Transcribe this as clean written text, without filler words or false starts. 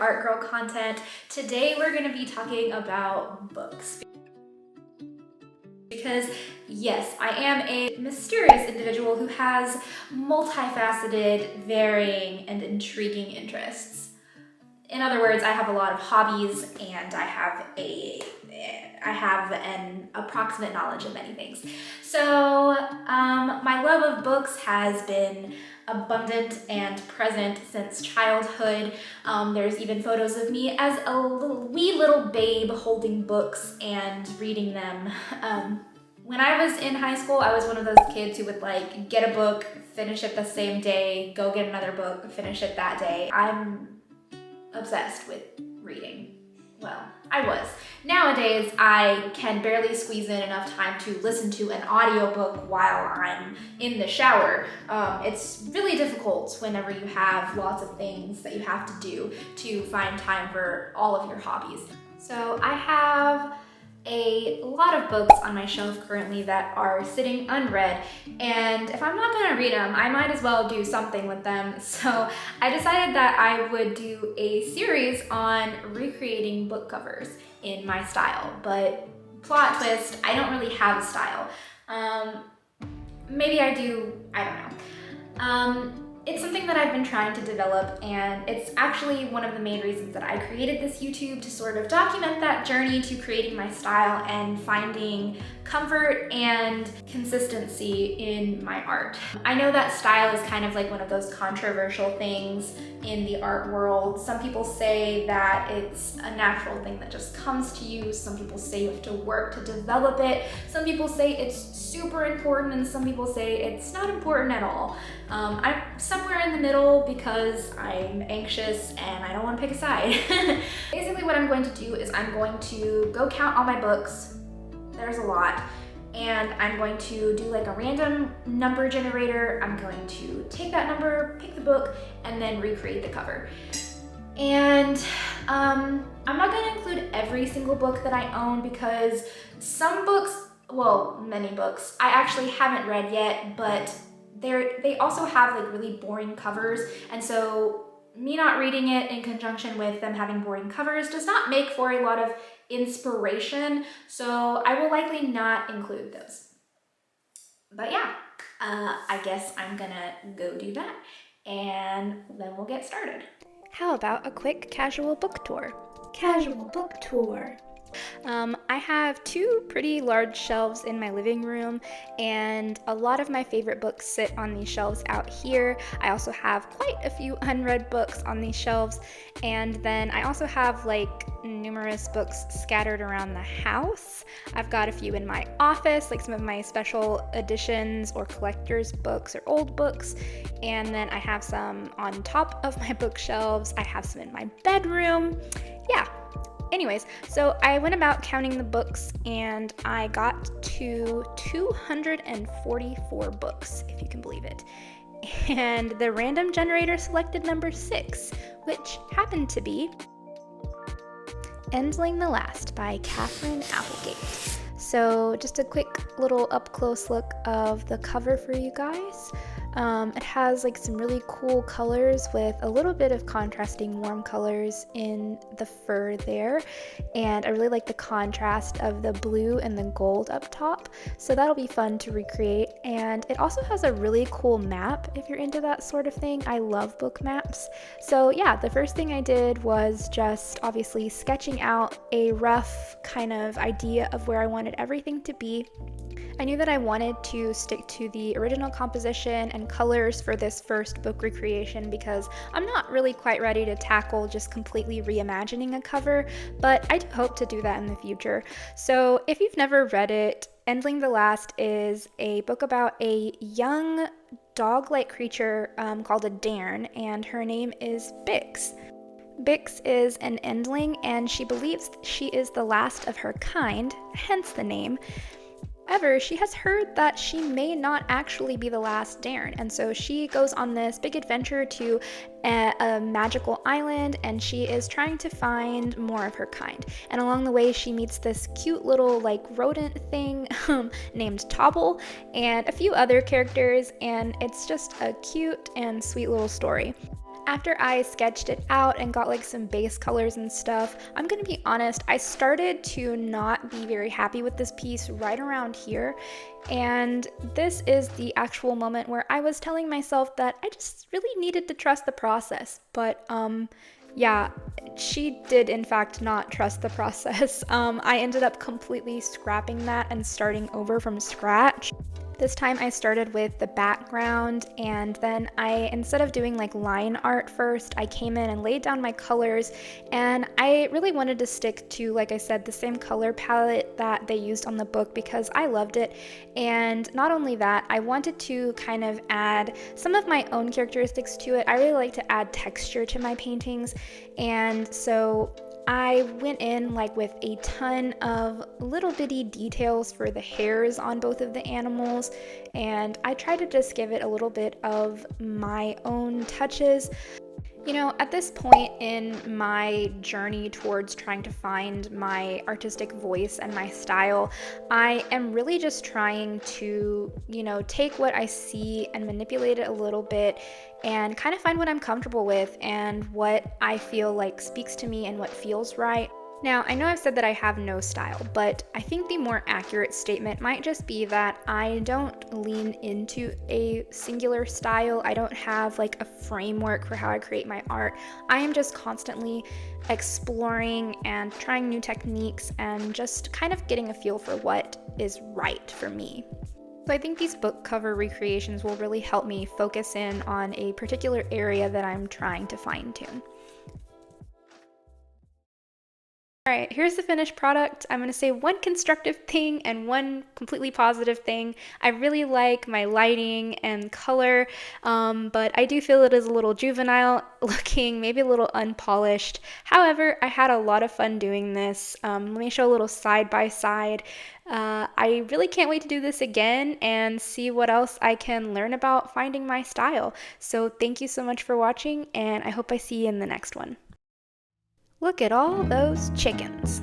Art Girl content. Today we're going to be talking about books. Because yes, I am a mysterious individual who has multifaceted, varying, and intriguing interests. In other words, I have a lot of hobbies and I have an approximate knowledge of many things. So my love of books has been abundant and present since childhood. There's even photos of me as a wee little babe holding books and reading them. When I was in high school, I was one of those kids who would like get a book, finish it the same day, go get another book, finish it that day. I'm obsessed with reading. Well, I was. Nowadays, I can barely squeeze in enough time to listen to an audiobook while I'm in the shower. It's really difficult whenever you have lots of things that you have to do to find time for all of your hobbies. So I have a lot of books on my shelf currently that are sitting unread, and if I'm not gonna read them, I might as well do something with them. So I decided that I would do a series on recreating book covers in my style, but plot twist, I don't really have a style. Maybe I do, I don't know. It's something that I've been trying to develop, and it's actually one of the main reasons that I created this YouTube, to sort of document that journey to creating my style and finding comfort and consistency in my art. I know that style is kind of like one of those controversial things in the art world. Some people say that it's a natural thing that just comes to you. Some people say you have to work to develop it. Some people say it's super important, and some people say it's not important at all. I'm somewhere in the middle because I'm anxious and I don't want to pick a side. Basically what I'm going to do is I'm going to go count all my books. There's a lot. And I'm going to do like a random number generator. I'm going to take that number, pick the book, and then recreate the cover. And I'm not going to include every single book that I own, because some books, well, many books, I actually haven't read yet, but they also have like really boring covers, and so me not reading it in conjunction with them having boring covers does not make for a lot of inspiration, so I will likely not include those. But yeah, I guess I'm gonna go do that, and then we'll get started. How about a quick casual book tour? Casual book tour. I have two pretty large shelves in my living room, and a lot of my favorite books sit on these shelves out here. I also have quite a few unread books on these shelves, and then I also have like numerous books scattered around the house. I've got a few in my office, like some of my special editions or collector's books or old books, and then I have some on top of my bookshelves. I have some in my bedroom. Yeah. Anyways, so I went about counting the books, and I got to 244 books, if you can believe it. And the random generator selected number 6, which happened to be Endling the Last by Catherine Applegate. So just a quick little up-close look of the cover for you guys. It has like some really cool colors with a little bit of contrasting warm colors in the fur there, and I really like the contrast of the blue and the gold up top, so that'll be fun to recreate. And it also has a really cool map if you're into that sort of thing. I love book maps. So yeah, the first thing I did was just obviously sketching out a rough kind of idea of where I wanted everything to be. I knew that I wanted to stick to the original composition and colors for this first book recreation, because I'm not really quite ready to tackle just completely reimagining a cover, but I do hope to do that in the future. So if you've never read it, Endling the Last is a book about a young dog-like creature called a Dairn, and her name is Bix. Bix is an endling, and she believes she is the last of her kind, hence the name. However, she has heard that she may not actually be the last Dairn, and so she goes on this big adventure to a magical island, and she is trying to find more of her kind. And along the way, she meets this cute little like rodent thing named Tobble, and a few other characters, and it's just a cute and sweet little story. After I sketched it out and got like some base colors and stuff, I'm gonna be honest, I started to not be very happy with this piece right around here. And this is the actual moment where I was telling myself that I just really needed to trust the process. But yeah, she did in fact not trust the process. I ended up completely scrapping that and starting over from scratch. This time I started with the background, and then instead of doing like line art first, I came in and laid down my colors, and I really wanted to stick to, like I said, the same color palette that they used on the book because I loved it. And not only that, I wanted to kind of add some of my own characteristics to it. I really like to add texture to my paintings, and so I went in like with a ton of little bitty details for the hairs on both of the animals, and I tried to just give it a little bit of my own touches. You know, at this point in my journey towards trying to find my artistic voice and my style, I am really just trying to, take what I see and manipulate it a little bit and kind of find what I'm comfortable with and what I feel like speaks to me and what feels right. Now, I know I've said that I have no style, but I think the more accurate statement might just be that I don't lean into a singular style. I don't have like a framework for how I create my art. I am just constantly exploring and trying new techniques and just kind of getting a feel for what is right for me. So I think these book cover recreations will really help me focus in on a particular area that I'm trying to fine-tune. All right, here's the finished product. I'm going to say one constructive thing and one completely positive thing. I really like my lighting and color, but I do feel it is a little juvenile looking, maybe a little unpolished. However, I had a lot of fun doing this. Let me show a little side by side. I really can't wait to do this again and see what else I can learn about finding my style. So thank you so much for watching, and I hope I see you in the next one. Look at all those chickens.